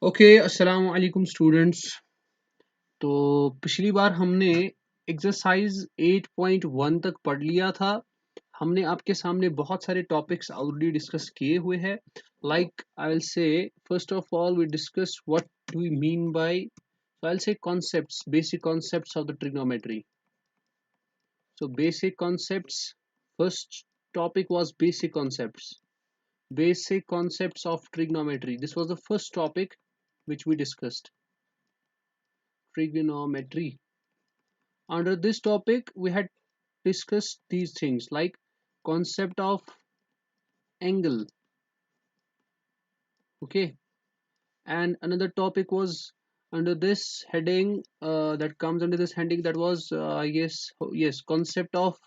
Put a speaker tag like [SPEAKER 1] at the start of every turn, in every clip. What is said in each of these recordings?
[SPEAKER 1] Okay अस्सलाम वालेकुम students. तो पिछली बार हमने एक्सरसाइज 8.1 तक पढ़ लिया था। हमने आपके सामने बहुत सारे टॉपिक्स ऑलरेडी डिस्कस किए हुए हैं। Like I will say first of all we discuss what do we mean by, so I'll say concepts, basic concepts of the trigonometry. So basic concepts, first topic was basic concepts of trigonometry. This was the first topic which we discussed, trigonometry. Under this topic we had discussed these things like concept of angle. Okay, and another topic was under this heading, that comes under this heading, that was I guess, yes, concept of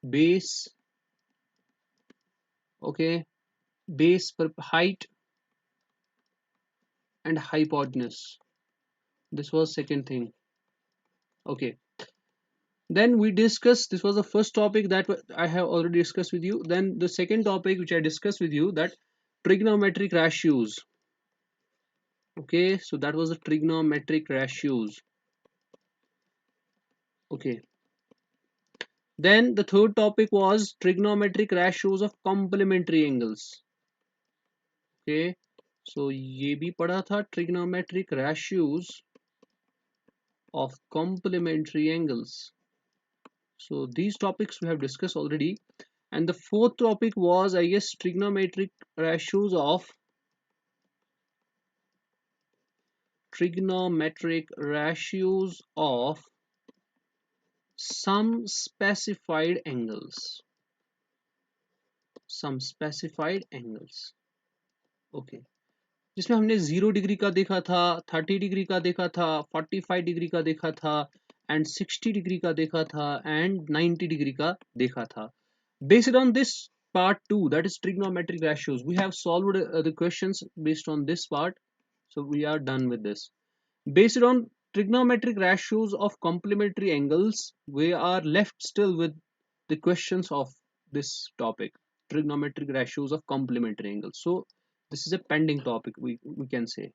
[SPEAKER 1] base. Okay, base per height and hypotenuse. This was second thing. Okay, then we discussed, this was the first topic that I have already discussed with you. Then the second topic which I discussed with you, that trigonometric ratios. Okay, so that was the trigonometric ratios. Okay, then the third topic was trigonometric ratios of complementary angles. Okay, so ये भी पढ़ा था, trigonometric ratios of complementary angles. So these topics we have discussed already. And the fourth topic was, I guess, trigonometric ratios of some specified angles. Okay, जिसमें हमने 0 degree का देखा था, 30 degree का देखा था, 45 डिग्री का देखा था, एंड 60 डिग्री का देखा था, एंड 90 डिग्री का देखा था. Based on this part 2, that is trigonometric ratios, we have solved the questions based on this part. So we are done with this. Based on trigonometric ratios of complementary angles, we are left still with the questions of this topic, trigonometric ratios of complementary angles. So this is a pending topic, we can say.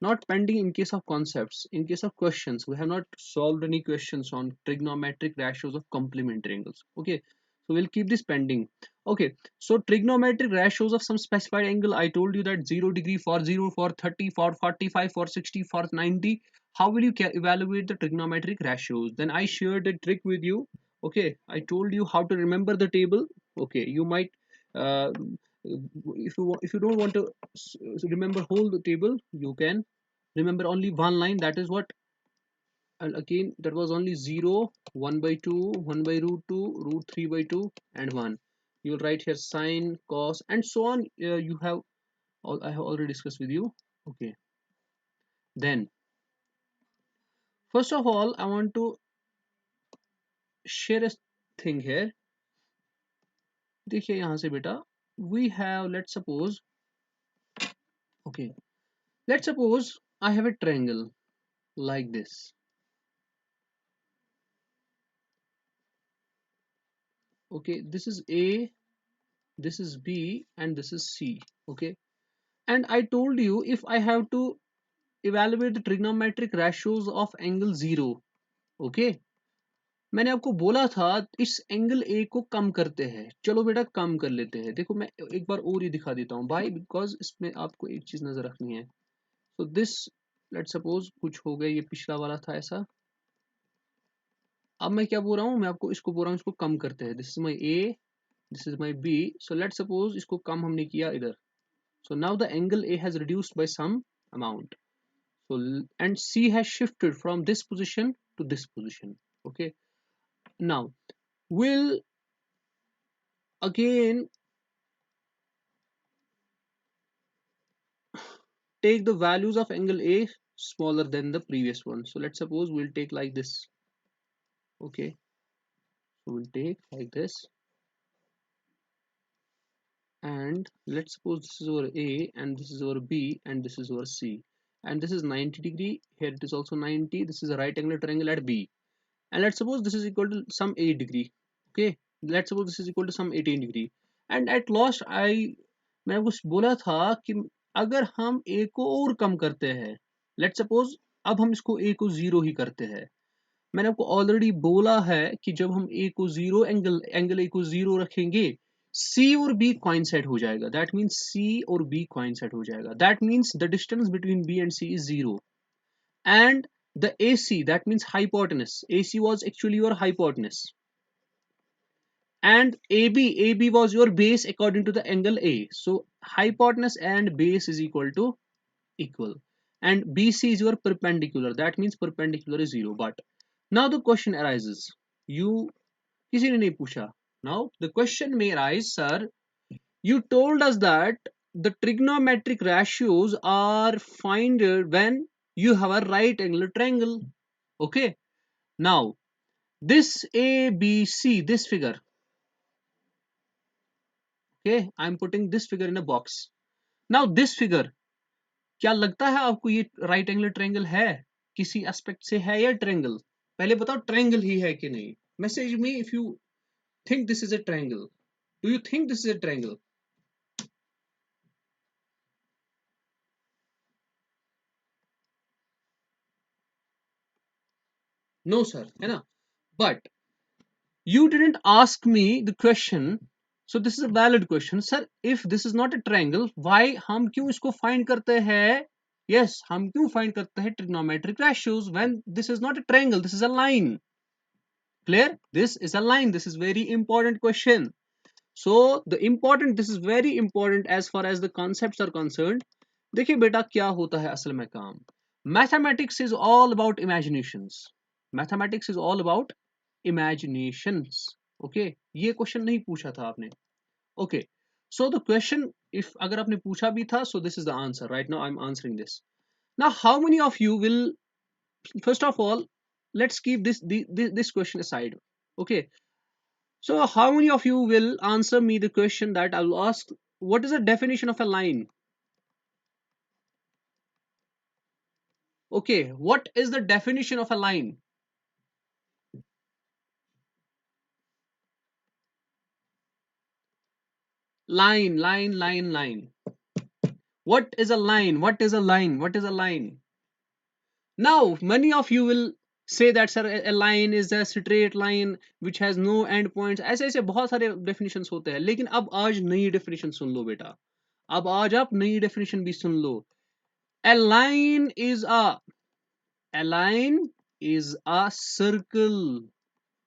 [SPEAKER 1] Not pending in case of concepts, in case of questions we have not solved any questions on trigonometric ratios of complementary angles. Okay, so we'll keep this pending. Okay, so trigonometric ratios of some specified angle, I told you that 0 degree, for 0, for 30, for 45, for 60, for 90. How will you evaluate the trigonometric ratios? Then I shared a trick with you. Okay, I told you how to remember the table. Okay, you might, uh, if you don't want to remember whole the table, you can remember only one line. That is what, and again that was only 0, 1 by 2, 1 by root 2, root 3 by 2, and 1. You will write here sine, cos, and so on. You have all, I have already discussed with you. Okay, then first of all I want to share a thing here. देखिए यहाँ से बेटा, we have, let's suppose, okay, let's suppose I have a triangle like this. Okay, this is A, this is B, and this is C. Okay, and I told you, if I have to evaluate the trigonometric ratios of angle 0. Okay, मैंने आपको बोला था इस angle A को कम करते हैं. चलो बेटा कम कर लेते हैं. देखो मैं एक बार और ये दिखा देता हूँ. बाय, बिकॉज इसमें आपको एक चीज नजर रखनी है. सो दिस, लेट सपोज कुछ हो गया, ये पिछला वाला था ऐसा. अब मैं क्या बोल रहा हूँ, मैं आपको इसको बोल रहा हूँ, इसको कम करते हैं. This is my A, this is my B. So let suppose इसको कम हमने किया इधर. So now the angle A has reduced by some amount. So and C has shifted from this position to this position. Okay, now we'll again take the values of angle A smaller than the previous one. So let's suppose we'll take like this. Okay, so we'll take like this, and let's suppose this is our A, and this is our B, and this is our C, and this is 90 degree. Here it is also 90. This is a right angle triangle at B, and let's suppose this is equal to some 8 degree. Okay, let's suppose this is equal to some 18 degree, and at last I मैंने कुछ बोला था कि अगर हम a को और कम करते हैं, लेट सपोज अब हम इसको a को 0 ही करते हैं। मैंने आपको ऑलरेडी बोला है कि जब हम a को 0 एंगल a को 0 रखेंगे, c और b coincide हो जाएगा। दैट मीन्स c और b coincide हो जाएगा। That means the distance between b and c is 0 and the AC, that means hypotenuse, AC was actually your hypotenuse, and AB was your base according to the angle A. So hypotenuse and base is equal, and BC is your perpendicular, that means perpendicular is 0. But now the question arises, you किसी ने नहीं पूछा. Now the question may arise, sir, you told us that the trigonometric ratios are found when you have a right angle triangle. Okay, now this ABC, this figure, okay, I'm putting this figure in a box. Now this figure, क्या लगता है आपको ये right angle triangle है? किसी aspect से है या ट्रायंगल? पहले बताओ ट्रायंगल ही है कि नहीं? Message me if you think this is a triangle. Do you think this is a triangle? No sir, है ना? But you didn't ask me the question, so this is a valid question. Sir, if this is not a triangle, why हम क्यों इसको find करते हैं? Yes, हम क्यों find करते हैं trigonometric ratios when this is not a triangle, this is a line. Clear? This is a line. This is very important question. So this is very important as far as the concepts are concerned. देखिए बेटा क्या होता है असल में काम. Mathematics is all about imaginations. Mathematics is all about imaginations. Okay, ये question नहीं पूछा था आपने. Okay, so the question, if अगर आपने पूछा भी था, so this is the answer. Right now I'm answering this. Now how many of you will, first of all, let's keep this question aside. Okay, so how many of you will answer me the question that I will ask? What is the definition of a line? Okay, what is the definition of a line? Line. What is a line? What is a line? What is a line? Now, many of you will say that sir, a line is a straight line which has no end points. ऐसे ऐसे बहुत सारे definitions होते हैं, लेकिन अब आज नई definition सुन लो बेटा. अब आज आप नई definition भी सुन लो. A line is a circle.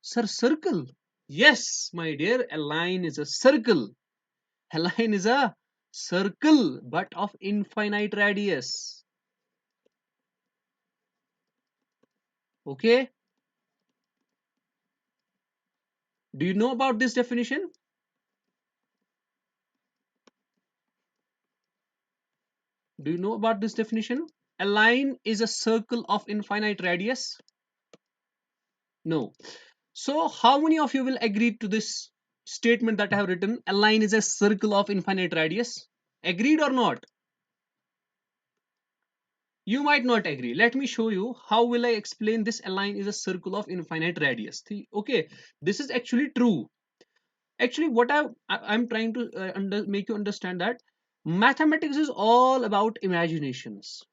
[SPEAKER 1] Sir, circle? Yes, my dear, a line is a circle. A line is a circle, but of infinite radius. Okay? Do you know about this definition? Do you know about this definition? A line is a circle of infinite radius? No. So, how many of you will agree to this statement that I have written? A line is a circle of infinite radius. Agreed or not? You might not agree. Let me show you how will I explain this. A line is a circle of infinite radius. Okay, this is actually true. Actually, what I'm trying to make you understand that mathematics is all about imaginations.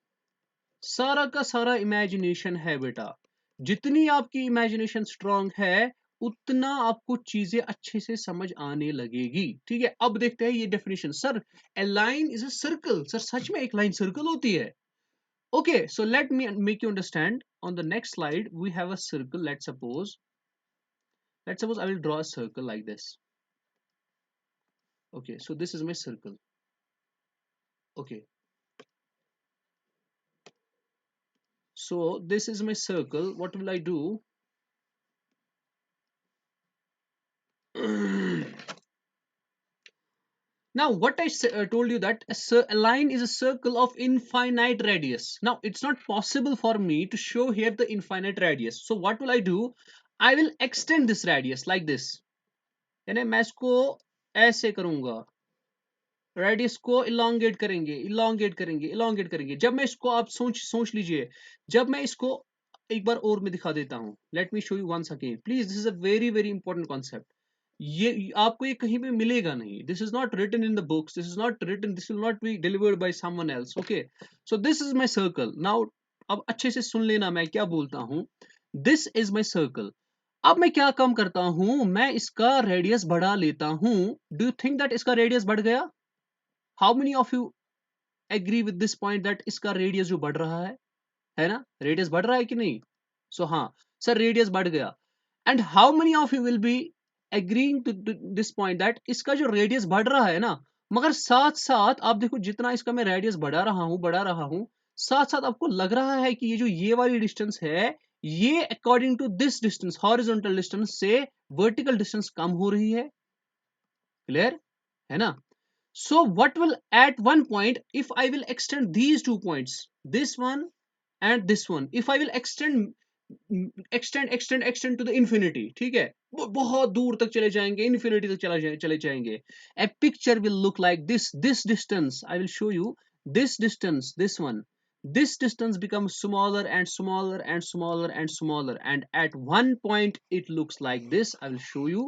[SPEAKER 1] सारा का सारा imagination है बेटा. जितनी आपकी imagination strong है, उतना आपको चीजें अच्छे से समझ आने लगेगी. ठीक है, अब देखते हैं ये definition. Sir, a line is a circle. Sir, सच में एक line circle होती है? Okay, so let me make you understand. On the next slide, we have a circle. Let's suppose I will draw a circle like this. Okay, so this is my circle. Okay, so this is my circle. What will I do? Now, what I told you that a line is a circle of infinite radius. Now, it's not possible for me to show here the infinite radius. So, what will I do? I will extend this radius like this. यानी मैं इसको ऐसे करूंगा. Radius को elongate करेंगे. जब मैं इसको, आप सोच लीजिए, जब मैं इसको एक बार और मैं दिखा देता हूं. Let me show you once again please. This is a very very important concept. ये आपको ये कहीं पे मिलेगा नहीं. This is not written in the books. This is not written. This will not be delivered by someone else. Okay. So this is my circle. Now अब अच्छे से सुन लेना मैं क्या बोलता हूँ. This is my circle. अब मैं क्या काम करता हूँ, मैं इसका रेडियस बढ़ा लेता हूँ. डू यू थिंक दैट इसका रेडियस बढ़ गया? How many of you agree with this point that इसका रेडियस जो बढ़ रहा है ना, रेडियस बढ़ रहा है कि नहीं? सो हाँ सर, रेडियस बढ़ गया. And how many of you will be agreeing to this point that इसका जो रेडियस बढ़ रहा है ना, मगर साथ साथ आप देखो जितना इसका मैं रेडियस बढ़ा रहा हूं, साथ साथ आपको लग रहा है कि ये जो ये वाली डिस्टेंस है, ये according to this distance, horizontal distance से वर्टिकल डिस्टेंस कम हो रही है. क्लियर है ना? So what will at one point, if I will extend these 2 points, this one and this one, if I will extend to the infinity, ठीक है, बहुत दूर तक चले जाएंगे, infinity तक चले जाएंगे. A picture will look like this distance I will show you. This distance, this distance becomes smaller and smaller and smaller and smaller, and at one point it looks like this. I will show you.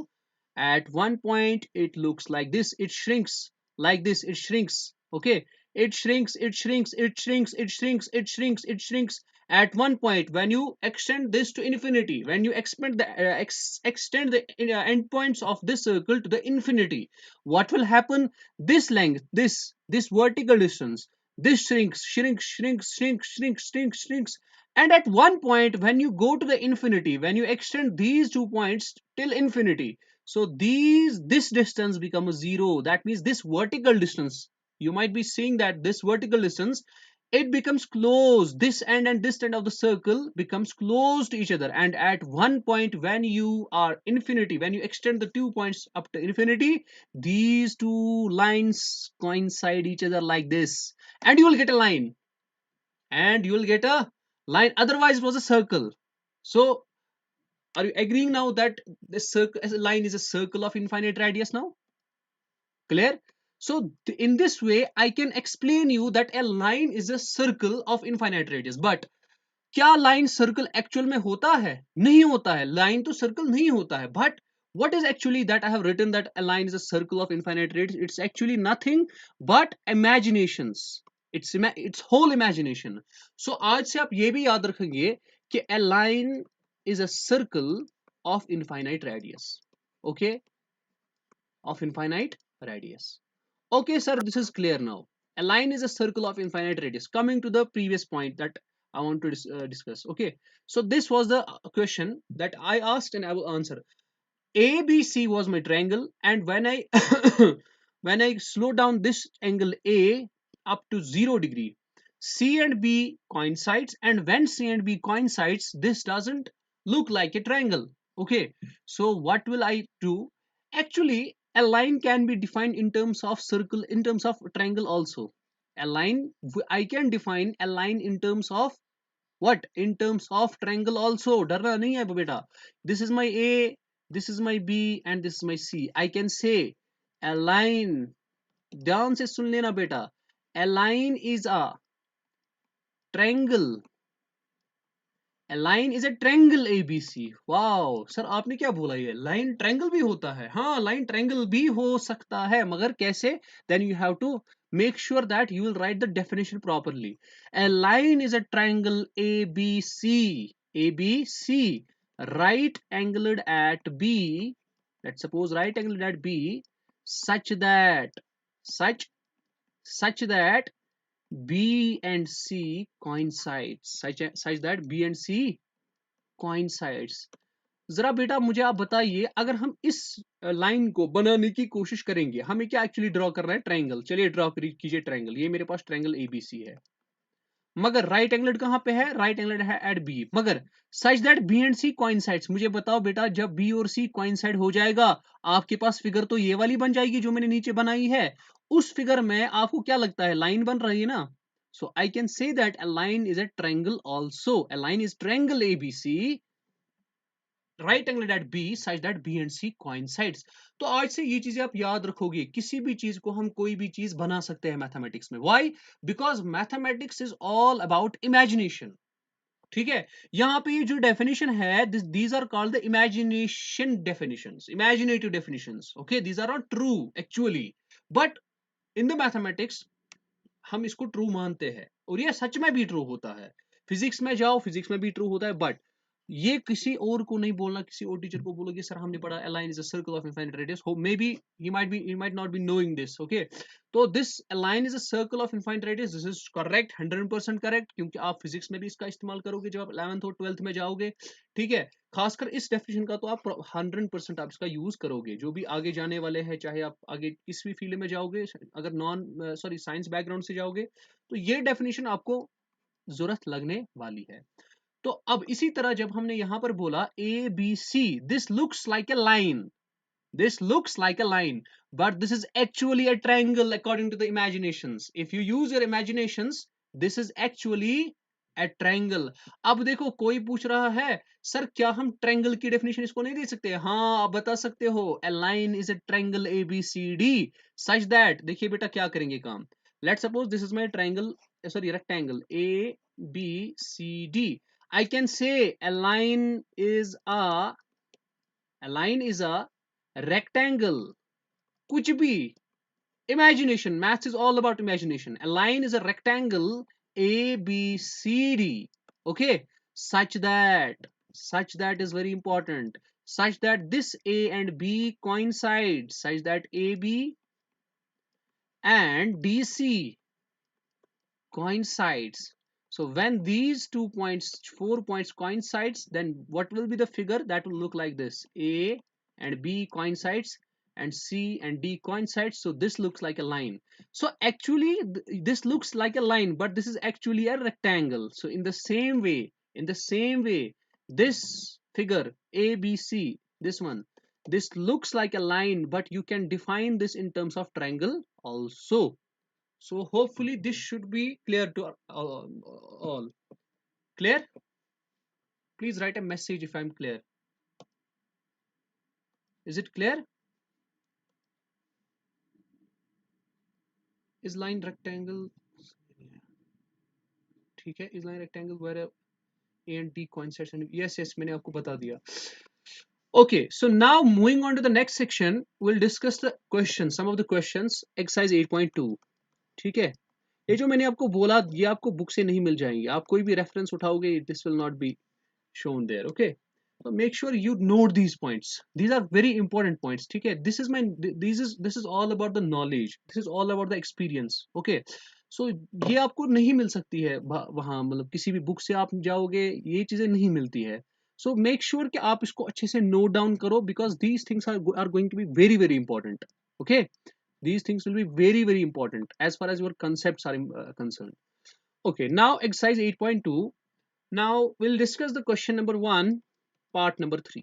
[SPEAKER 1] At one point it looks like this. It shrinks like this. It shrinks. Okay, it shrinks, it shrinks, it shrinks, it shrinks, it shrinks, it shrinks. At one point, when you extend this to infinity, when you extend the endpoints of this circle to the infinity, what will happen? This length, this vertical distance, this shrinks, and at one point when you go to the infinity, when you extend these 2 points till infinity, so this distance becomes zero. That means this vertical distance, you might be seeing that this vertical distance, it becomes close. This end and this end of the circle becomes close to each other. And at one point when you are infinity, when you extend the 2 points up to infinity, these two lines coincide each other like this. And you will get a line. And you will get a line. Otherwise it was a circle. So are you agreeing now that the circle line is a circle of infinite radius now? Clear? So in this way I can explain you that a line is a circle of infinite radius. But क्या line circle actual में होता है? नहीं होता है. Line तो circle नहीं होता है. But what is actually that I have written that a line is a circle of infinite radius? It's actually nothing but imaginations. It's whole imagination. So आज से आप ये भी याद रखेंगे कि a line is a circle of infinite radius. Okay, of infinite radius. Okay, sir, this is clear now. A line is a circle of infinite radius. Coming to the previous point that I want to discuss. Okay, so this was the question that I asked and I will answer. ABC was my triangle, and when I when I slow down this angle A up to 0 degree, C and B coincides, and when C and B coincides, this doesn't look like a triangle. Okay, so what will I do? Actually, a line can be defined in terms of circle, in terms of triangle also. A line, I can define a line in terms of what? In terms of triangle also. डरना नहीं है बेटा. This is my A, this is my B, and this is my C. I can say a line. ध्यान से सुन लेना बेटा. A line is a triangle. A line is a triangle ABC. Wow sir, आपने क्या बोला? ये line triangle भी होता है? हाँ, लाइन ट्रायंगल भी हो सकता है, मगर कैसे? Then you have to make sure that you will write the definition properly. A line is a triangle ABC. ABC, right angled at B. Let's suppose right angled at B, such that such such that B and C coincides. Such that B and C coincides. जरा बेटा मुझे आप बताइए, अगर हम इस line को बनाने की कोशिश करेंगे, हमें क्या एक्चुअली ड्रॉ करना है? ट्रायंगल. चलिए ड्रॉ कीजिए ट्रायंगल. ये मेरे पास ट्रायंगल एबीसी है, मगर राइट एंगलेड कहां पे है? राइट एंगलेड है एट बी, मगर such that B and C coincides. मुझे बताओ बेटा, जब बी और सी कोइंसाइड हो जाएगा, आपके पास फिगर तो ये वाली बन जाएगी जो मैंने नीचे बनाई है. उस फिगर में आपको क्या लगता है? लाइन बन रही है ना. So I can say that a line is a triangle also. A line is triangle ABC, right angle at B, such that B and C coincides. तो आज से ये चीजें आप याद रखोगे. किसी भी चीज को हम कोई भी चीज बना सकते हैं मैथमेटिक्स में. Why? Because mathematics is all about imagination. ठीक है, यहाँ पे ये जो डेफिनेशन है, these are called the imagination definitions, imaginative definitions, okay, these are not true actually, but in the mathematics हम इसको ट्रू मानते हैं और ये सच में भी ट्रू होता है। फिजिक्स में जाओ, फिजिक्स में भी ट्रू होता है, बट ये किसी और को नहीं बोलना, किसी और टीचर को बोलो कि सर हमने पढ़ा a line is a circle of infinite radius, हो may be he might not be knowing this, okay, तो this a line is a circle of infinite radius, this is correct, 100% correct, क्योंकि आप physics में भी इसका इस्तेमाल करोगे जब आप 11th और 12th में जाओगे, ठीक है, खासकर इस डेफिनेशन का तो आप 100% आप इसका यूज करोगे, जो भी आगे जाने वाले हैं, चाहे आप आगे किस भी फील्ड में जाओगे, अगर साइंस बैकग्राउंड से जाओगे, तो ये डेफिनेशन आपको जरूरत लगने वाली है। तो अब इसी तरह जब हमने यहां पर बोला A B C, this looks like a line, this looks like a line, but this is actually a triangle according to the imaginations. If you use your imaginations, this is actually a triangle. अब देखो कोई पूछ रहा है sir क्या हम triangle की definition इसको नहीं दे सकते? हाँ, आप बता सकते हो, a line is a triangle ABCD such that, देखिए बेटा क्या करेंगे काम, let's suppose this is my triangle, sorry, rectangle ABCD. I can say a line is a rectangle, कुछ भी, imagination, maths is all about imagination, a line is a rectangle ABCD, okay, such that is very important, such that this A and B coincide, such that AB and DC coincides. So when these 2 points, 4 points coincides, then what will be the figure? That will look like this: A and B coincides and C and D coincides. So this looks like a line. So actually this looks like a line, but this is actually a rectangle. So in the same way, this figure ABC, this one, this looks like a line, but you can define this in terms of triangle also. So hopefully this should be clear to all. Clear? Please write a message if I'm clear. Is it clear? Is line rectangle? ठीक है, is line rectangle where A and D coincides and yes, मैंने आपको बता दिया. Okay, so now moving on to the next section, we'll discuss the questions, some of the questions, exercise 8.2. ठीक है, ये जो मैंने आपको बोला ये आपको बुक से नहीं मिल जाएंगे, आप कोई भी reference उठाओगे, this will not be shown there, okay, so make sure you note these points, these are very important points, ठीक है, this is all about the knowledge, this is all about the experience, okay, so ये आपको नहीं मिल सकती है वहां, मतलब किसी भी बुक से आप जाओगे ये चीजें नहीं मिलती है, so make sure कि आप इसको अच्छे से note down करो, because these things are going to be very very important, okay, these things will be very very important as far as your concepts are concerned. Okay, now exercise 8.2. Now we'll discuss the question number 1, part number 3.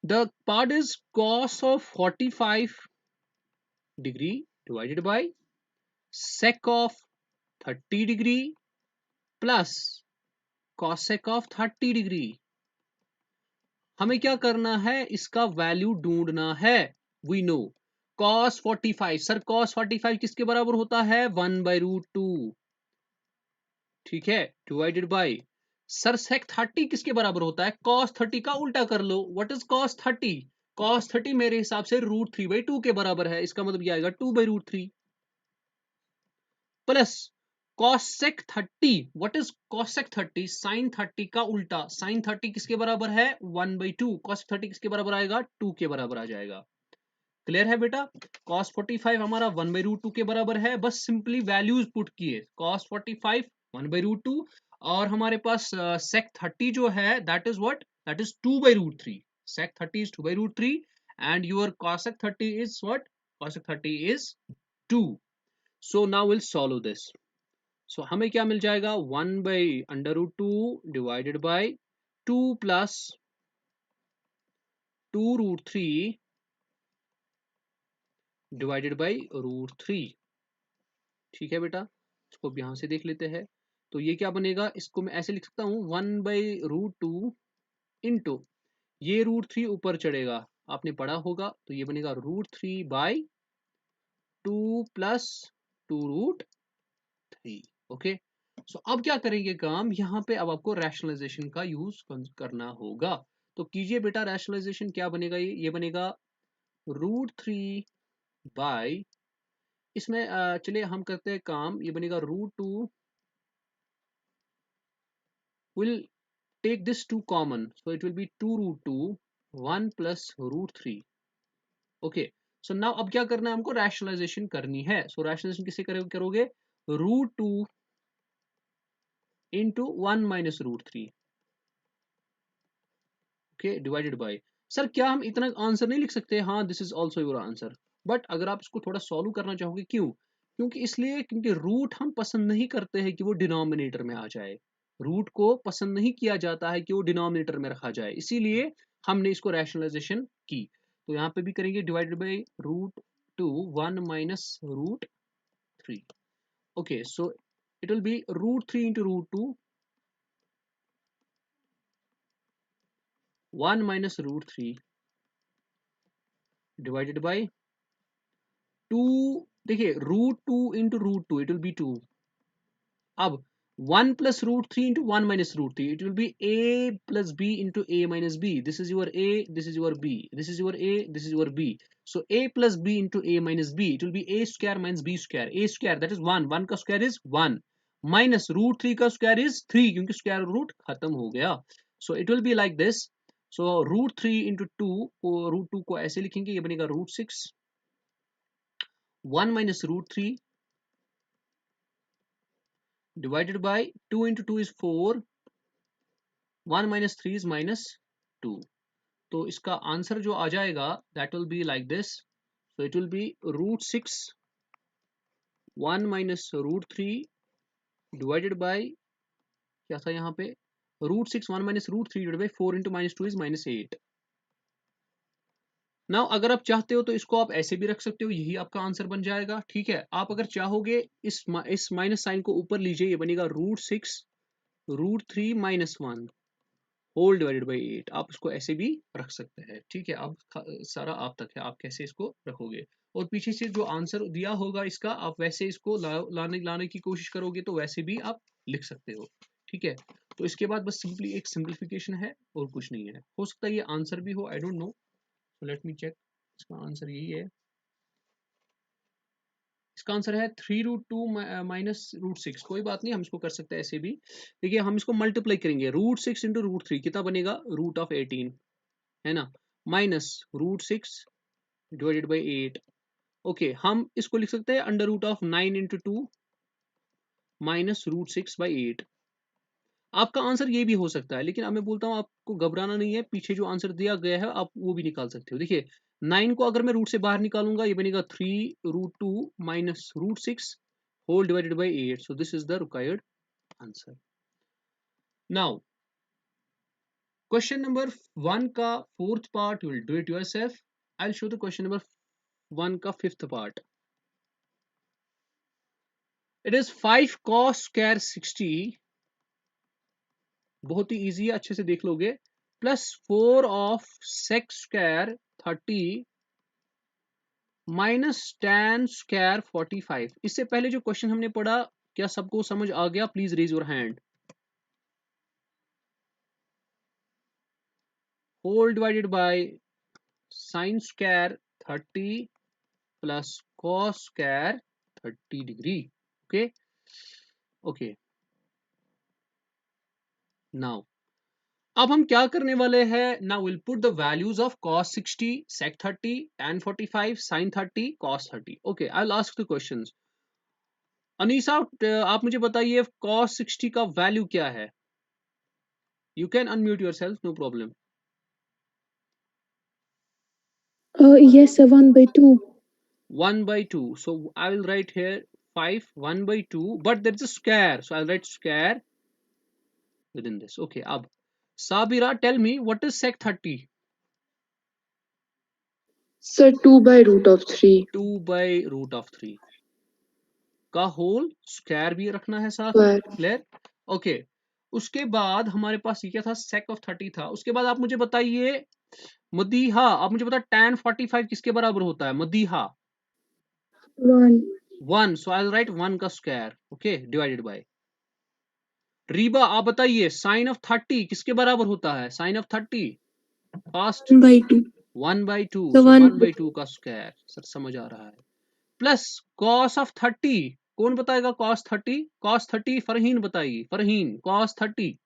[SPEAKER 1] The part is cos of 45 degree divided by sec of 30 degree plus cosec of 30 degree. हमें क्या करना है, इसका value ढूंढना है. We know cos 45, sir cos 45 किसके बराबर होता है? 1/√2, ठीक है, डिवाइडेड बाय, सर sec 30 किसके बराबर होता है? cos 30 का उल्टा कर लो. What is cos 30? cos 30 मेरे हिसाब से √3/2 के बराबर है, इसका मतलब ये आएगा 2/√3 plus cosec 30. What is cosec 30? sin 30 का उल्टा, sin 30 किसके बराबर है? 1/2. cos 30 किसके बराबर आएगा? 2 के बराबर आ जाएगा. क्लियर है बेटा? cos 45 हमारा 1/√2 के बराबर है, बस सिंपली वैल्यूज पुट किए, cos 45 1/√2 और हमारे पास sec 30 जो है that is what, that is 2/√3. sec 30 is 2/√3 and your cosec 30 is what? cosec 30 is 2. So now we'll solve this. So हमें क्या मिल जाएगा? 1/√2 divided by 2 plus 2√3 divided by √3. ठीक है बेटा, इसको अब यहां से देख लेते हैं. तो ये क्या बनेगा, इसको मैं ऐसे लिख सकता हूँ 1/√2 इंटू, ये √3 ऊपर चढ़ेगा, आपने पढ़ा होगा, तो ये बनेगा √3/2 प्लस 2√3. ओके सो अब क्या करेंगे काम, यहाँ पे अब आपको रैशनलाइजेशन का यूज करना होगा। तो कीजिए बेटा रैशनलाइजेशन, क्या बनेगा, ये बनेगा √3 बाई, इसमें चलिए हम करते हैं काम, ये बनेगा √2, will take this 2 common, so it will be 2√2 1 plus √3। Okay so now अब क्या करना है हमको, रैशनलाइजेशन करनी है। सो रैशनलाइजेशन किसे करोगे, √2 into 1 minus √3, okay divided bye, sir क्या हम इतना आंसर नहीं लिख सकते, हाँ this is also your answer, but अगर आप इसको थोड़ा सॉल्व करना चाहोगे, क्यों, क्योंकि इसलिए क्योंकि रूट हम पसंद नहीं करते हैं कि वो डिनोमिनेटर में आ जाए, रूट को पसंद नहीं किया जाता है कि वो डिनोमिनेटर में रखा जाए, इसीलिए हमने इसको रैशनलाइजेशन की। तो यहाँ पे भी करेंगे divided by √2 1 minus √3, okay so it will B √3 into √2 1 minus √3 divided by 2, देखिए √2 इंटू √2 इट विल बी 2, अब 1 plus √3 into 1 minus √3 it will B a plus b into a minus b, this is your a, this is your b, this is your a, this is your b, so a plus b into a minus b, it will be a square minus b square, a square that is 1, 1 का square is 1 minus √3 का square is 3 क्योंकि square root खत्म हो गया, so it will be like this, so √3 into 2 को √2 को ऐसे लिखेंगे, ये बनेगा √6 1 minus √3 divided by 2 into 2 is 4, 1 minus 3 is minus 2, तो इसका आंसर जो आ जाएगा that will be like this, so it will be √6 1 minus √3 divided by, क्या था यहाँ पे, √6 1 minus √3 divided by 4 into minus 2 is minus 8। Now अगर आप चाहते हो तो इसको आप ऐसे भी रख सकते हो, यही आपका आंसर बन जाएगा, ठीक है। आप अगर चाहोगे इस माइनस साइन को ऊपर लीजिए, ये बनेगा √6 √3 माइनस 1 होल डिवाइडेड बाई 8, आप इसको ऐसे भी रख सकते हैं, ठीक है। अब सारा आप तक है, आप कैसे इसको रखोगे, और पीछे से जो आंसर दिया होगा इसका आप वैसे इसको लाने की कोशिश करोगे तो वैसे भी आप लिख सकते हो, ठीक है। तो इसके बाद बस सिंपली एक सिंप्लीफिकेशन है और कुछ नहीं है, हो सकता है ये आंसर भी हो, I don't know, so let me check, इसका आंसर यही है, इसका आंसर है 3√2 माइनस √6, कोई बात नहीं हम इसको कर सकते हैं ऐसे भी। देखिए हम इसको मल्टीप्लाई करेंगे, √6 इंटू √3 कितना बनेगा, √18 है ना, माइनस √6 डिवाइडेड बाई 8, ओके हम इसको लिख सकते हैं √9 इंटू 2 माइनस √6/8, आपका आंसर ये भी हो सकता है, लेकिन अब मैं बोलता हूँ आपको घबराना नहीं है, पीछे जो आंसर दिया गया है आप वो भी निकाल सकते हो। देखिए 9 को अगर मैं रूट से बाहर निकालूंगा, ये बनेगा 3√2 minus √6 whole divided by 8, so this is the required answer. Now question number 1 का fourth part you will do it yourself, I will show the question number 1 का fifth part. It is 5 cos square 60, बहुत ही easy है, अच्छे से देख लोगे, plus 4 of sec square 30 minus tan square 45। इससे पहले जो क्वेश्चन हमने पढ़ा, क्या सबको समझ आ गया, please raise your hand. Whole divided by sin square 30 plus cos square 30 degree, okay okay. Now अब हम क्या करने वाले हैं, now will put the values of cos 60 sec 30 tan 45 sin 30 cos 30, okay I will ask the questions. Anisa आप मुझे बताइए cos 60 का वैल्यू क्या है, you can unmute yourself, no problem.
[SPEAKER 2] Yes, sir, 1/2.
[SPEAKER 1] 1/2, so I will write here 5 1/2, but there is a square, so I'll write square within this, okay। अब Sabira, tell me what is sec 30?
[SPEAKER 2] Sir, 2/√3.
[SPEAKER 1] 2/√3 का whole square भी रखना है साथ में,
[SPEAKER 2] Square.
[SPEAKER 1] Clear, okay. उसके बाद हमारे पास ये क्या था, sec of 30 था। उसके बाद आप मुझे बताइए मदीहा, आप मुझे बता tan 45 किसके बराबर होता है, मदीहा
[SPEAKER 2] 1.
[SPEAKER 1] 1, so I'll write 1 का square, okay, divided by. Riba आप बताइए साइन ऑफ 30 किसके बराबर होता है? Sine of 30 fast
[SPEAKER 2] 1/2.
[SPEAKER 1] 1/2,
[SPEAKER 2] So
[SPEAKER 1] so
[SPEAKER 2] 1.
[SPEAKER 1] 1/2 का स्क्वायर, सर समझ आ रहा है। प्लस कॉस ऑफ 30, कौन बताएगा कॉस 30? कॉस 30 फरहीन बताइए, Farheen cos 30।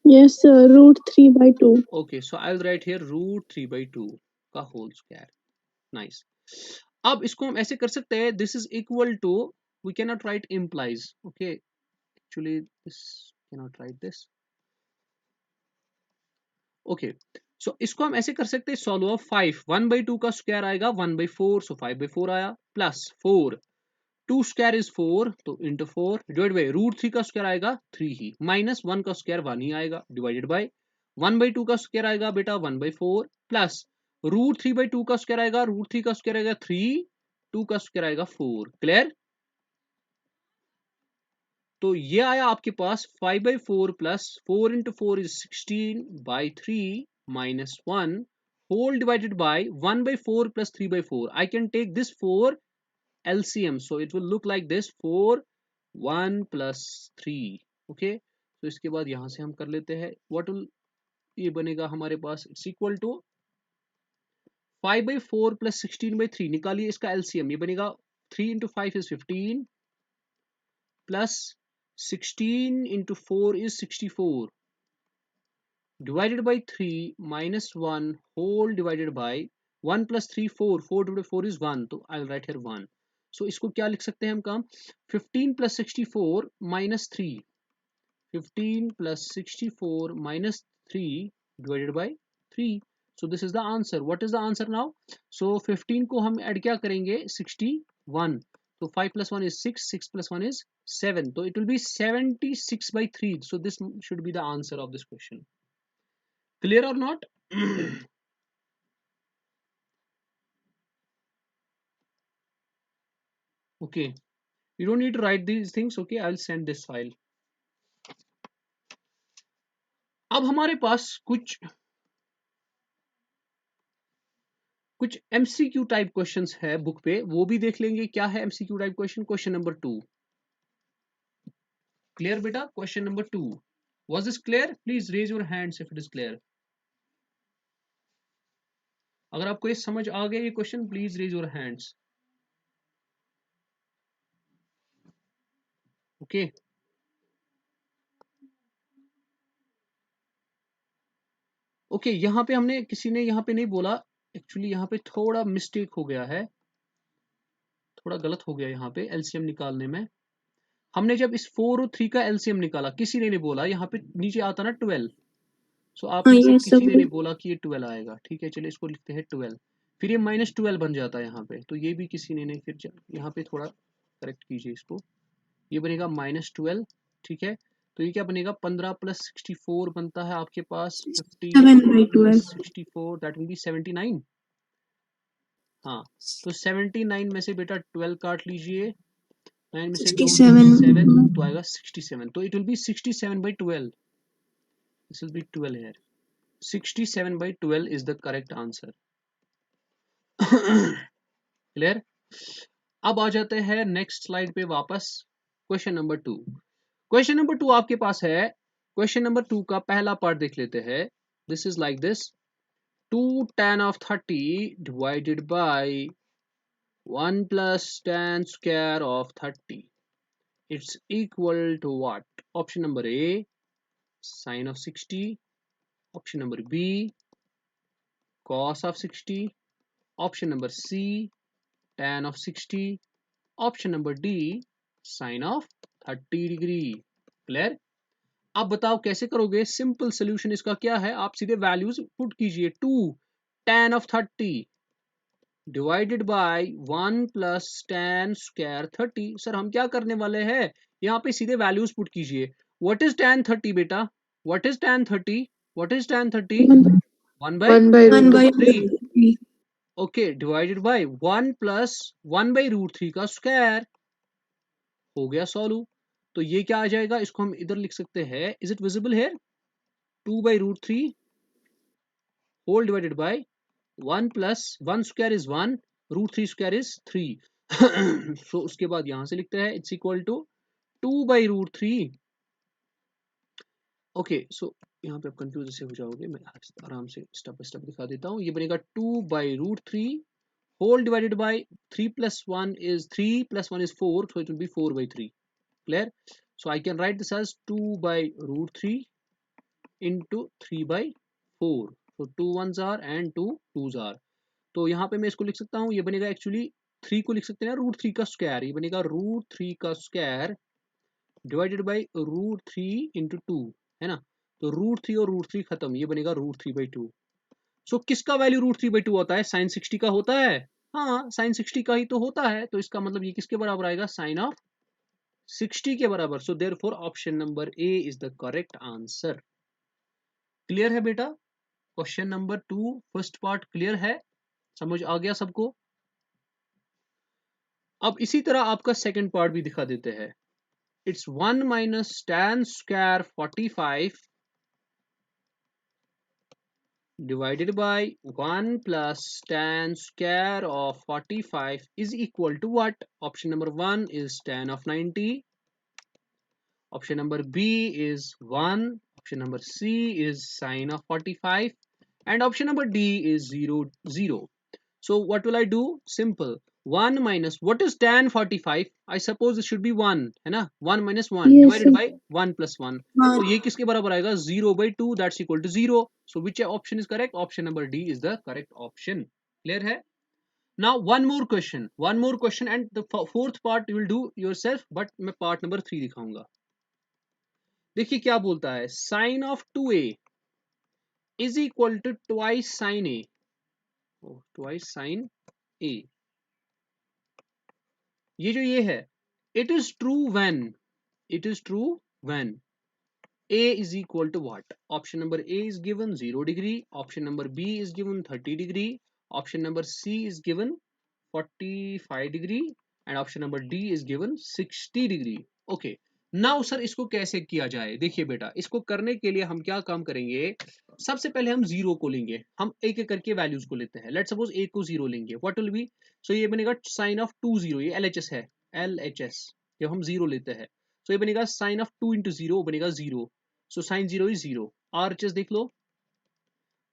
[SPEAKER 2] Yes, sir. √3/2.
[SPEAKER 1] Okay, so I will write here √3/2 का होल स्क्वायर। नाइस। अब इसको हम ऐसे कर सकते हैं, this is equal to, we can not write implies, okay, actually this can not write this, okay. So इसको हम ऐसे कर सकते हैं, सॉल्व ऑफ 5, 1/2 का स्क्वायर आएगा 1/4, सो 5/4 आया, प्लस 4, 2 स्क्वायर इज 4, तो इंटू 4 डिवाइड बाई √3 का स्क्वायर आएगा 3 ही, माइनस 1 का स्क्वायर 1 ही आएगा, डिवाइडेड बाई 1/2 का स्क्वायर आएगा बेटा 1/4, प्लस √3/2 का स्क्वायर आएगा, √3 का स्क्वायर आएगा 3, 2 का स्क्वायर आएगा 4, क्लियर। तो ये आया आपके पास 5/4 plus 4 into 4 is 16/3 minus 1 whole divided by 1/4 plus 3/4, I can take this 4 LCM, so it will look like this 4 1 plus 3, okay, तो इसके बाद यहां से हम कर लेते हैं, what will ये बनेगा हमारे पास, इट्स इक्वल टू 5/4 प्लस 16/3, निकालिए इसका LCM, ये बनेगा 3 into 5 is 15 plus 16 into 4 is 64 divided by 3 minus 1 whole divided by 1 plus 3 4, 4 divided by 4 is 1, तो I'll write here 1। so इसको क्या लिख सकते हैं हम काम, 15 plus 64 minus 3, 15 plus 64 minus 3 divided by 3, so this is the answer। what is the answer now? so 15 को हम ऐड क्या करेंगे, 61, so 5 plus 1 is 6, 6 plus 1 is 7, so it will be 76/3, so this should be the answer of this question, clear or not? okay, you don't need to write these things, okay, I'll send this file। अब हमारे पास कुछ MCQ type questions है book पे, वो भी देख लेंगे क्या है MCQ type question. Question number 2, clear बेटा? Question number 2, was this clear? please raise your hands if it is clear। अगर आपको ये समझ आ गया ये question, please raise your hands, okay. Okay, यहाँ पे हमने किसी ने यहाँ पे नहीं बोला, एक्चुअली यहाँ पे थोड़ा मिस्टेक हो गया है, थोड़ा गलत हो गया यहाँ पे एलसीएम निकालने में। हमने जब इस 4 और 3 का एलसीएम निकाला, किसी ने नहीं बोला, यहाँ पे नीचे आता ना 12, सो आप में से
[SPEAKER 2] Yes, sir.
[SPEAKER 1] किसी ने नहीं बोला कि ये 12 आएगा, ठीक है, चलिए इसको लिखते हैं 12, फिर ये -12 बन जाता है यहाँ पे, तो ये भी किसी ने नहीं, फिर यहाँ पे थोड़ा करेक्ट कीजिए इसको, ये बनेगा -12, ठीक है। तो ये क्या बनेगा, 15 प्लस 64 बनता है आपके पास 15 प्लस
[SPEAKER 2] 7/12.
[SPEAKER 1] 64, that will be 79। हाँ, तो 79 में से बेटा 12 काट लीजिए, 9 में से 2 तो
[SPEAKER 2] 67.
[SPEAKER 1] 7, तो आएगा 67, तो it will B 67/12, this will be 12 here, 67/12 is the correct answer। Clear? अब आ जाते हैं नेक्स्ट स्लाइड पे वापस, क्वेश्चन नंबर 2। क्वेश्चन नंबर 2 आपके पास है, क्वेश्चन नंबर 2 का पहला पार्ट देख लेते हैं। This is like this, 2 tan of 30 divided by 1 plus tan square of 30, it's equal to what? Option number A, sin of 60, option number B, cos of 60, option number C, tan of 60, option number D, sine of 30 degree. Clear? अब बताओ कैसे करोगे, simple solution इसका क्या है, आप सीधे values put कीजिए, 2 tan of 30 डिवाइडेड बाय 1 प्लस tan स्क्वायर 30। सर हम क्या करने वाले हैं, यहाँ पे सीधे वैल्यूज पुट कीजिए। व्हाट इज tan 30 बेटा, what is tan 30, what is tan 30, 1 by 3,
[SPEAKER 2] √3.
[SPEAKER 1] Okay, divided by 1 plus 1/√3 का स्क्वायर, हो गया सॉल्व। तो ये क्या आ जाएगा, इसको हम इधर लिख सकते हैं, is it visible here, 2/√3 whole divided by 1 plus 1 square is 1, √3 square is 3। So उसके बाद यहां से लिखते हैं it's equal to 2/√3। Okay, so यहाँ पे आप कंफ्यूज से हो जाओगे, मैं आराम से स्टेप बाय स्टेप दिखा देता हूँ। ये बनेगा 2/√3 whole divided by 3 plus 1 is 3 plus 1 is 4, so it will be 4/3. Clear? So I can write this as 2/√3 into 3/4. So 2 ones are and 2 twos are. तो यहाँ पे मैं इसको लिख सकता हूँ, ये बनेगा एक्चुअली 3 को लिख सकते हैं √3 का स्क्वायर, ये बनेगा √3 का स्क्वायर डिवाइडेड बाई √3 इंटू 2, है ना। तो √3 और √3 खत्म, ये बनेगा √3/2। सो किसका वैल्यू √3/2 होता है? साइन 60 का होता है। हाँ, साइन 60 का ही तो होता है, तो इसका मतलब ये किसके बराबर आएगा? साइन ऑफ 60 के बराबर। So therefore option number A is the correct answer. Clear है बेटा? Question number 2 first part clear है, समझ आ गया सबको? अब इसी तरह आपका सेकंड पार्ट भी दिखा देते हैं। It's 1 minus tan square 45 divided by 1 plus tan square of 45 is equal to what? Option number 1 is tan of 90. Option number B is 1. Option number C is sine of 45. And option number D is 0, 0. So what will I do? Simple. 1 minus, what is tan 45? I suppose it should be 1, है ना? 1 minus 1
[SPEAKER 2] Yes,
[SPEAKER 1] divided
[SPEAKER 2] sir.
[SPEAKER 1] by 1 plus 1.
[SPEAKER 2] हाँ.
[SPEAKER 1] तो ये किसके बराबर आएगा? 0/2, that's equal to 0. So which option is correct? Option number D is the correct option. Clear है? Now one more question and the fourth part you will do yourself, but मैं part number 3 दिखाऊंगा। देखिए क्या बोलता है, sin of 2a is equal to twice sin a, twice sin a। ये जो ये है, it is true when a is equal to what? Option number A is given 0 degree, option number B is given 30 degree, option number C is given 45 degree, and option number D is given 60 degree. Okay, now sir इसको कैसे किया जाए? देखिए बेटा, इसको करने के लिए हम क्या काम करेंगे, सबसे पहले हम जीरो को लेंगे, हम एक एक करके वैल्यूज को लेते हैं। लेट्स सपोज ए को जीरो लेंगे, व्हाट विल बी? सो ये बनेगा साइन ऑफ 2 0, ये LHS है, LHS जब हम जीरो लेते हैं, तो ये बनेगा साइन ऑफ 2 इंटू जीरो बनेगा 0। So sine 0 is 0। RHS देख लो,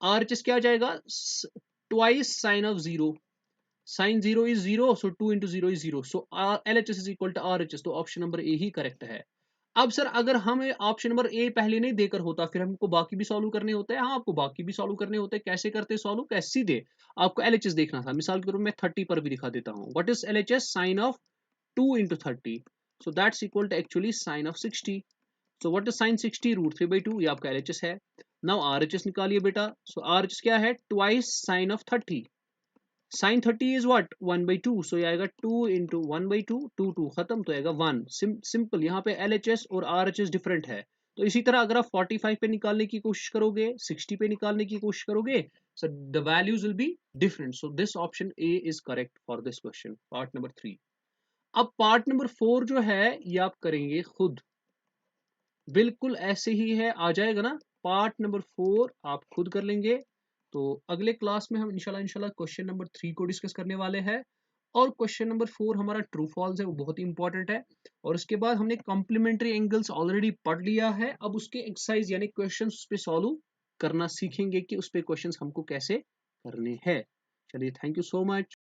[SPEAKER 1] RHS क्या आ जाएगा? Twice sine of 0, sine 0 is 0, so 2 into 0 is 0, so LHS is equal to RHS। तो ऑप्शन नंबर ए ही करेक्ट है। अब सर अगर हमें ऑप्शन नंबर ए पहले नहीं देकर होता, फिर हमको बाकी भी सॉल्व करने होते हैं। हाँ, आपको बाकी भी सॉल्व करने होते हैं। कैसे करते सॉल्व? कैसे? सीधे आपको LHS देखना था। मिसाल के रूप में 30 पर भी दिखा देता हूँ। What is LHS? Sine of 2 into 30, so that's equal to actually sine of 60। So what is sine 60? √3/2, ये आपका LHS है। नाउ RHS निकालिए बेटा। सो RHS क्या है? Twice sine of 30। Sine 30 is what? 1/2, so ये आएगा 2 इंटू 1/2, 2 खत्म, तो आएगा 1। सिंपल। यहाँ पे LHS और RHS डिफरेंट है। तो इसी तरह अगर आप 45 पे निकालने की कोशिश करोगे, 60 पे निकालने की कोशिश करोगे, so the values will be different. So this option A is correct for this question, part number 3। अब पार्ट नंबर 4 जो है ये आप करेंगे खुद, बिल्कुल ऐसे ही है, आ जाएगा ना। पार्ट नंबर 4 आप खुद कर लेंगे। तो अगले क्लास में हम इंशाल्लाह क्वेश्चन नंबर 3 को डिस्कस करने वाले हैं, और क्वेश्चन नंबर 4 हमारा ट्रू फॉल्स है, वो बहुत ही इंपॉर्टेंट है। और उसके बाद हमने कॉम्प्लीमेंट्री एंगल्स ऑलरेडी पढ़ लिया है, अब उसके एक्सरसाइज यानी क्वेश्चन उस पर सॉल्व करना सीखेंगे कि उस पर क्वेश्चन हमको कैसे करने हैं। चलिए, थैंक यू सो मच।